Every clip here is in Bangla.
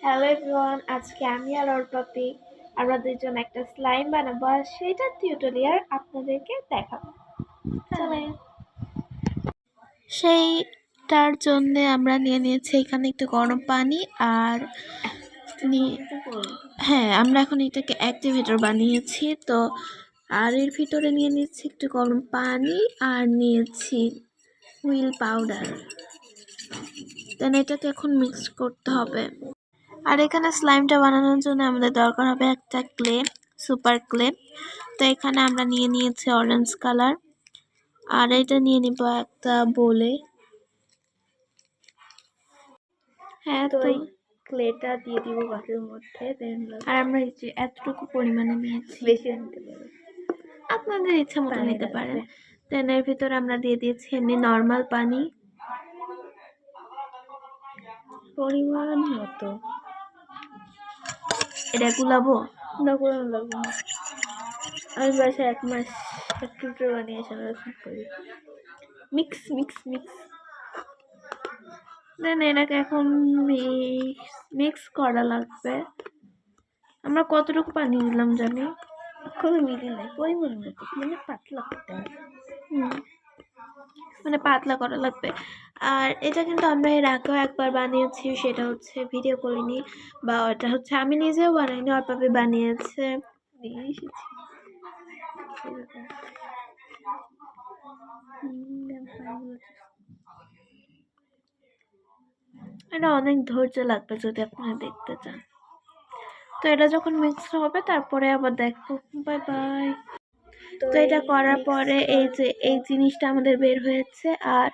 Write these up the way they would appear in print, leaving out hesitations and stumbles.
হ্যালো এভরিওয়ান, আজকে আমি আর ওর পাপি আমরা দুইজন একটা স্লাইম বানাবো আর সেটার টিউটোরিয়াল আপনাদেরকে দেখাবো। চলেন। সেইটার জন্য আমরা নিয়ে নিয়েছি এখানে একটু গরম পানি আর হ্যাঁ, আমরা এখন এটাকে অ্যাক্টিভেটর বানিয়েছি তো। আর এর ভিতরে নিয়ে নিচ্ছি একটু গরম পানি আর নিয়েছি হুইল পাউডার। দেন এটাকে এখন মিক্স করতে হবে। আর এখানে স্লাইমটা বানানোর জন্য আমাদের দরকার হবে একটা ক্লে, সুপার ক্লে। তো এখানে আমরা নিয়ে নিয়েছি অরেঞ্জ কালার আর এটা নিয়ে নিব একটা বোলে। হ্যাঁ, তো এই ক্লেটা দিয়ে দিব বাটির মধ্যে। আর আমরা এই যে এতটুকু পরিমাণে নিয়েছি, বেশি নিতে পারবেন, আপনাদের ইচ্ছা মতো নিতে পারেন। দেন এর ভিতরে আমরা দিয়ে দিয়েছি এমনি নর্মাল পানি পরিমাণ মতো। এটা গুলাবো না, গুলানো লাগবে না। আমি বাসায় 1 মাস একটু বানিয়ে সংরক্ষণ করি। মিক্স মিক্স মিক্স দেন এটাকে এখন মিক্স করা লাগবে। আমরা কতটুকু পানি দিলাম জানি, কোনো মিলি নাই, পরিমাণ মতো, মানে পাতলা করতে হবে। মানে পাতলা করা লাগবে। আর এটা কিন্তু আমরা এর আগেও একবার বানিয়েছি, সেটা হচ্ছে ভিডিও করিনি, বা ওটা হচ্ছে আমি নিজেও বানাইনি, ওর পাপি বানিয়েছে। এটা অনেক ধৈর্য লাগবে যদি আপনারা দেখতে চান। তো এটা যখন মিক্সড হবে তারপরে আবার দেখবো। Bye bye. তো এটা করার পরে এই যে এই জিনিসটা আমাদের বের হয়েছে। আর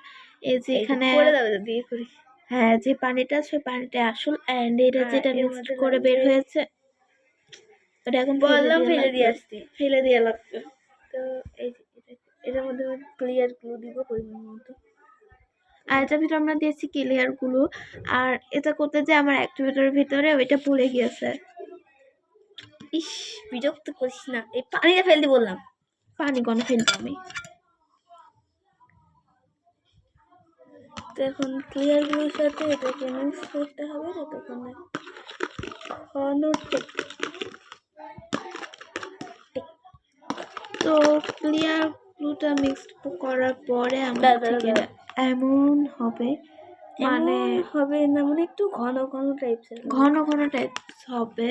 এই যে এখানে দিয়ে করি, হ্যাঁ, যে পানিটা সেই পানিটা আসল, এন্ড এটা যেটা মিক্সড করে বের হয়েছে ওটা এখন বললাম ফেলে দিয়ে আসতে, ফেলে দিয়ে লাগবে। তো এই এটার মধ্যে ক্লিয়ার গ্লু দিব পরিমাণ মতো। আর এটার ভিতরে আমরা দিয়েছি ক্লিয়ার গ্লু। আর এটা করতে যে আমার অ্যাক্টিভেটরের ভিতরে ওইটা পড়ে গিয়েছে। ইস, বিরক্ত করিস না, এই পানিটা ফেলতে বললাম। পানি কোন ফেলবো আমি? তো এখন ক্লিয়ার গ্লুর সাথে এটাকে মিক্স করতে হবে ততক্ষণে। তো ক্লিয়ার গ্লুটা মিক্সড করার পরে আমাদের এমন হবে, মানে হবে না, মানে একটু ঘন ঘন টাইপস, ঘন ঘন টাইপস হবে।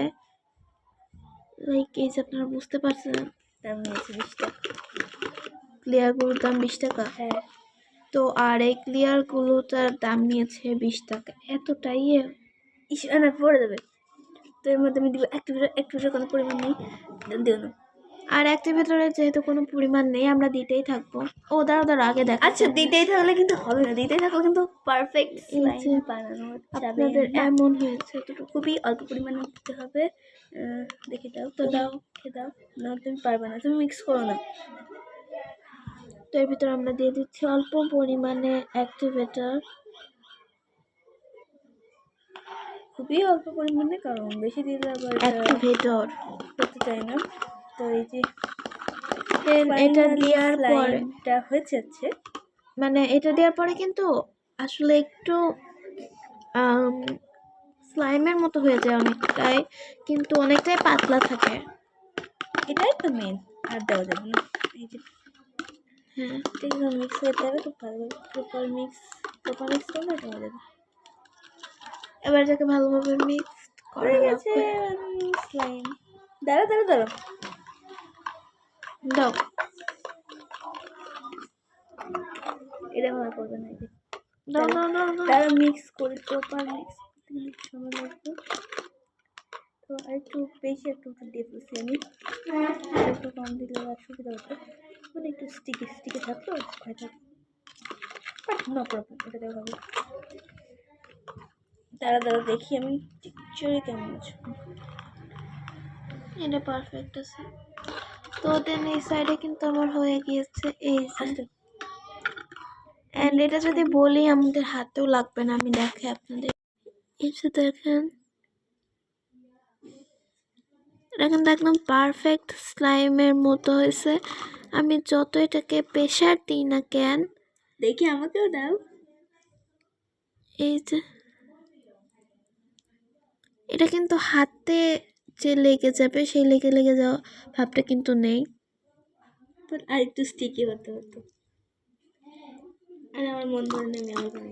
লাইক এই যে আপনারা বুঝতে পারছেন, দাম নিয়েছে 20 টাকা। ক্লিয়ার গ্লুর দাম 20 টাকা। হ্যাঁ। তো আর এই ক্লিয়ার গ্লুটার দাম নিয়েছে 20 টাকা। এতটাই না, পড়ে যাবে। তো এর মধ্যে আমি দিব অ্যাক্টিভেটর কোনো পরিমাণ নেই, দিও না। আর অ্যাক্টিভেটরের যেহেতু কোনো পরিমাণ নেই, আমরা দিতেই থাকবো। ও দাঁড়া আগে দেখ। আচ্ছা, দিতেই থাকলে কিন্তু হবে না, দিতেই থাকলে কিন্তু পারফেক্ট স্লাইম বানানো আপনাদের এমন হয়েছে। তো খুবই অল্প পরিমাণে দিতে হবে। দেখে দাও তো, দাও খেয়ে দাও, না তুমি পারবে না, তুমি মিক্স করো না। তো এর ভিতরে আমরা দিয়ে দিচ্ছি অল্প পরিমাণে অ্যাক্টিভেটর, খুবই অল্প পরিমাণে, কারণ বেশি দিলে আবার অ্যাক্টিভেটর করতে চাই না। তো এই যে এটা দেওয়ার পরে এটা হয়ে যাচ্ছে, মানে এটা দেওয়ার পরে কিন্তু আসলে একটু স্লাইমের মতো হয়ে যায় অনেকটাই, কিন্তু অনেকটাই পাতলা থাকে। এটাই তো মেন, আর দেওয়া যাবে না। এই যে হ্যাঁ, ঠিক আছে, মিক্স করতে হবে খুব ভালো, প্রপার মিক্স করলে দেওয়া যাবে। এবার যাকে ভালোভাবে মিক্স করে গেছে স্লাইম। দাঁড়া দাও, এটা মনে করবে না। দাঁড়া মিক্স করে, প্রপার মিক্স করতে সময় লাগবে। তো একটু বেশি একটু দিয়ে ফেলছি আমি, একটু কম দিলে আর সুবিধা হতো, মানে একটু স্টিকে থাকতো, ভয় থাকতো, বাট নো প্রবলেম, এটা দেওয়া হবে। দাঁড়া দেখি আমি টিকচুরি কেমন আছে। এটা পারফেক্ট আছে। তো দেন এই সাইডে কিন্তু আমার হয়ে গিয়েছে এই যে, এন্ড এটা যদি বলি আমাদের হাতেও লাগবে না, আমি দেখে আপনাদের এই যে দেখেন, এটা কিন্তু একদম পারফেক্ট স্লাইমের মতো হয়েছে। আমি যত এটাকে প্রেশার দিই না কেন, দেখি আমাকেও দাও, এই যে এটা কিন্তু হাতে যে লেগে যাবে সেই লেগে যাওয়া ভাবটা কিন্তু নেই। আর একটু স্টিকি হতে হতো। আর আমার মন ধরে নেই, আমি আবার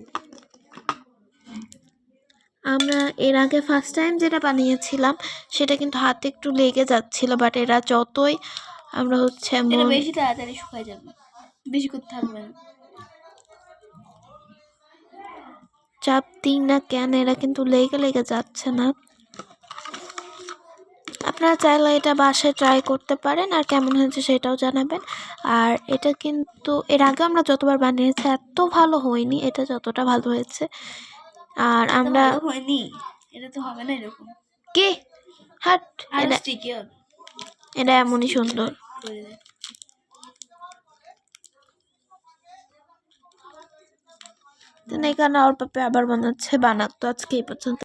আমরা এর আগে ফার্স্ট টাইম যেটা বানিয়েছিলাম সেটা কিন্তু হাতে একটু লেগে যাচ্ছিল, বাট এরা যতই আমরা হচ্ছে বেশি তাড়াতাড়ি শুকায় যাবে, বেশি করতে থাকবে না। চাপ দিই না কেন, এরা কিন্তু লেগে যাচ্ছে না। আপনারা চাইলে এটা বাসায় ট্রাই করতে পারেন, আর কেমন হয়েছে সেটাও জানাবেন। আর এটা কিন্তু এর আগে আমরা যতবার বানিয়েছি এত ভালো হয়নি, এটা যতটা ভালো হয়েছে। আর আমরা হয়নি, এটা তো হবে না এরকম কি হাট, এটা এমনই সুন্দর। এই কারণে ওর পাপে আবার বানাচ্ছে, বানাক। তো আজকে এই পর্যন্ত।